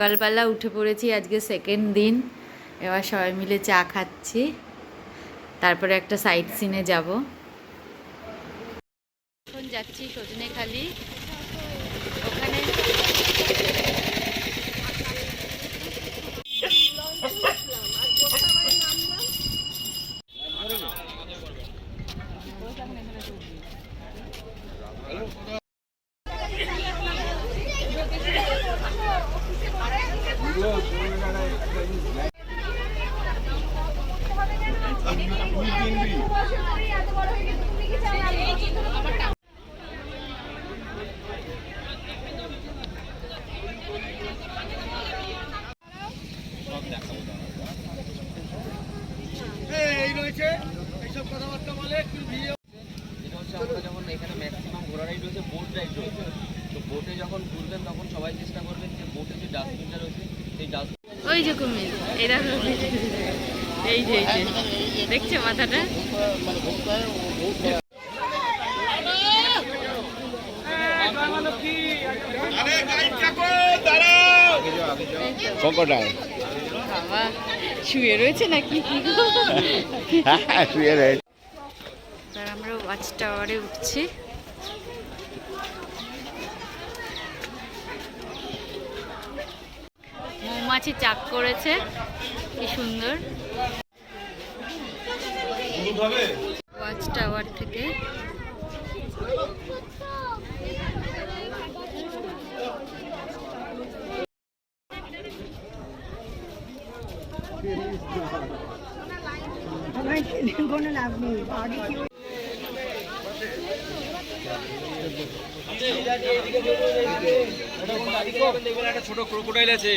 সকালবেলা উঠে পড়েছি, আজকে সেকেন্ড দিন। এবার সবাই মিলে চা খাচ্ছি, তারপরে একটা সাইট সিনে যাব। এখন যাচ্ছি সজনেখালি, ওখানে যখন এখানে ম্যাক্সিমাম ঘোরারাই রয়েছে, বোট রাইড রয়েছে। তো বোটে যখন ঘুরবেন তখন সবাই চেষ্টা করবেন যে বোটে যে ডাস্টবিনটা রয়েছে সেই ডাস্টবিন, ওই যে কুমির, এরা এই যে দেখছে মাথাটা। বাবা শুয়ে রয়েছে নাকি? শুয়ে রয়েছে। আমরা ওয়াচ টাওয়ারে উঠছি। মৌমাছি চাক করেছে, কি সুন্দর। ওয়াচ টাওয়ার থেকে একটা ছোট ক্রোকোডাইল আছে।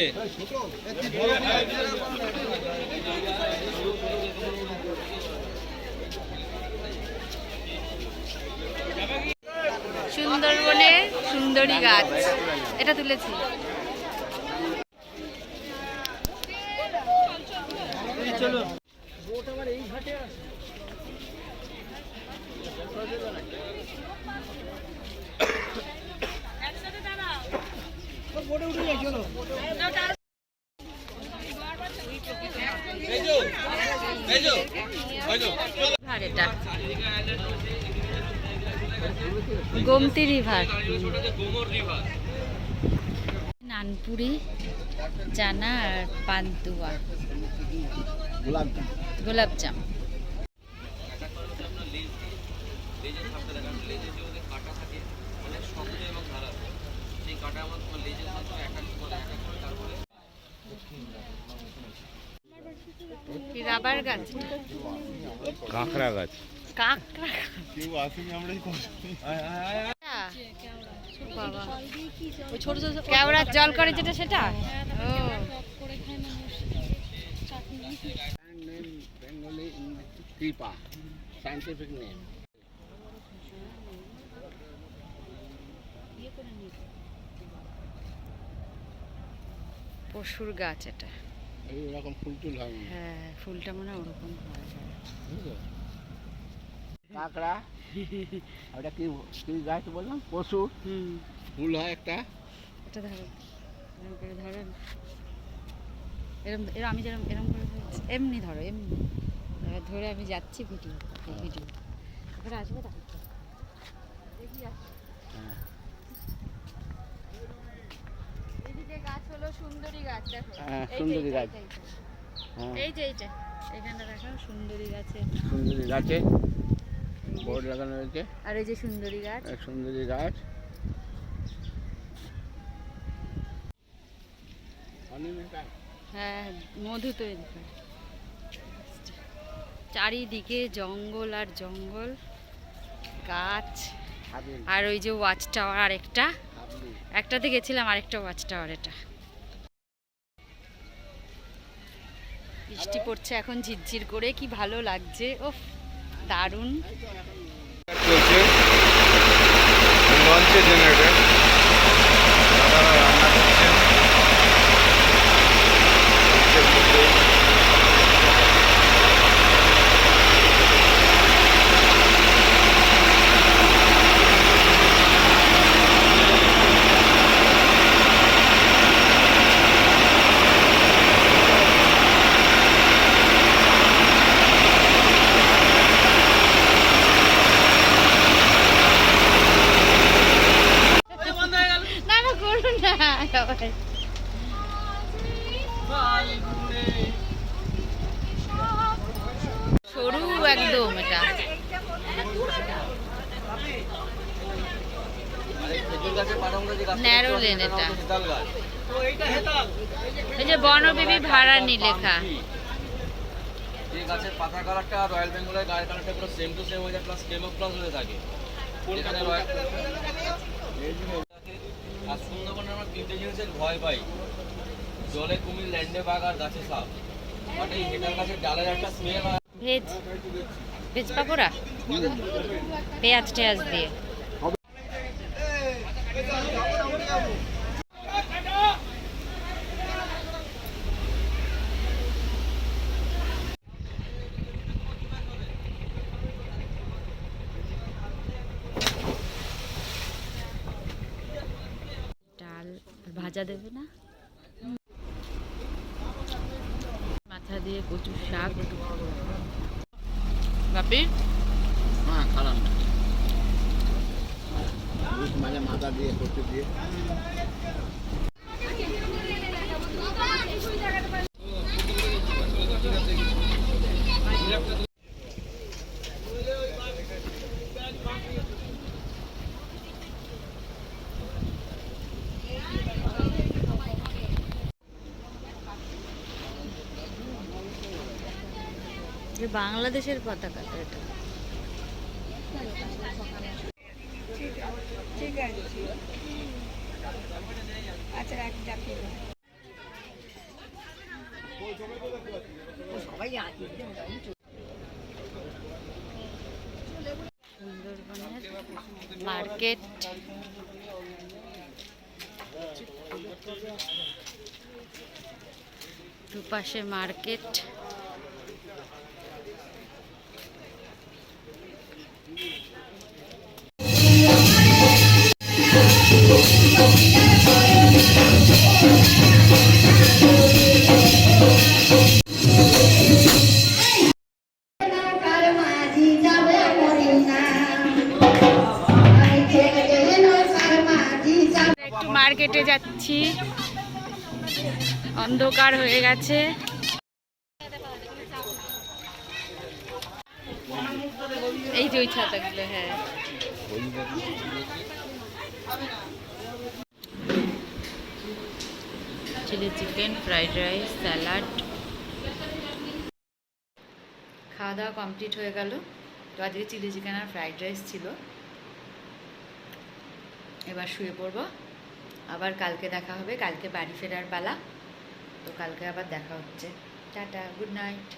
সুন্দরবনে সুন্দরী গাছ, এটা তুলেছি। চলো এটা গোমতী রিভার, নানপুরি, চানা আর পান্তুয়া, গোলাপজাম। রাবার গাছ, কাঁকড়া গাছ। কাঁকড়া, কেওড়ার জল করে যেটা, সেটা। ও পশুর গাছ এটা। এইরকম ফুল টুল হয়। হ্যাঁ, ফুলটা মনে হয় ওরকম হয়। কাঁকড়া, ওটা কি কি গাছ বললাম? পশু ফুল হয় একটা। এটা ধরো, এরকম করে ধরেন, এরকম এরকম আমি যেরকম এরকম করে এমনি ধরো, এমনি ধরে আমি যাচ্ছি। ভিডিও এবারে আসবে, দেখি যে গাছ হলো সুন্দরী গাছ। দেখো সুন্দরী গাছ, এই যে এইটা, এখানটা দেখো সুন্দরী গাছে, সুন্দরী গাছে বোর্ড লাগানো রয়েছে। আর এই যে সুন্দরী গাছ, সুন্দরী গাছ। হ্যাঁ, মধু তৈরি করে। চারিদিকে জঙ্গল আর জঙ্গল, গাছ। আর ওই যে ওয়াচ টাওয়ার, আরেকটা, একটাতে গেছিলাম, আরেকটা ওয়াচ টাওয়ার। এটা বৃষ্টি পড়ছে এখন ঝিরঝির করে, কি ভালো লাগছে। ওফ, দারুণ। লঞ্চে জেনারেটর রান্না করছেন। সরু একদম এটা। খেজুর গাছের পাতাগুলো যে গাছটা ন্যারো দেখতে লেন পাচ্ছেন, এটা। হচ্ছে হেতাল গাছ। এই যে বনবিবি ভাড়ানি লেখা। এই গাছের পাতা কালারটা আর রয়্যাল বেঙ্গলের গায়ের কালারটা পুরো সেম টু সেম হয়ে যায়, প্লাস কেমো প্লাস হয়ে থাকে। এখানে রয়্যাল আর সুন্দরবনে আমরা তিনটে জিনিসের ভয় পাই: জলে কুমির, ল্যান্ডে বাঘ আর গাছে সাপ। বাট এই হেতাল গাছের ডালের একটা স্মেল হয়। ভেজ ভেজ পাকোড়া পেঁয়াজ টেয়াজ দিয়ে। ডাল ভাজা দেবে না, মাথা দিয়ে কচুর শাক। বাপি হ্যাঁ, খারাপ না। মাঝে মাথা দিয়ে করতে দিয়ে যে বাংলাদেশের পতাকাটা এটা। ঠিক আছে, আচ্ছা রাখি রাখি। সুন্দরবনের মার্কেট, দুপাশে মার্কেট। একটু মার্কেটে যাচ্ছি, অন্ধকার হয়ে গেছে। এই যে ওই ছাতাগুলো, হ্যাঁ। Chilli chicken, fried rice, salad. খাওয়া দাওয়া কমপ্লিট হয়ে গেল। তো আজকে চিলি চিকেন আর ফ্রাইড রাইস ছিল। এবার শুয়ে পড়বো, আবার কালকে দেখা হবে। কালকে বাড়ি ফেরার পালা, তো কালকে আবার দেখা হচ্ছে। Tata, good night.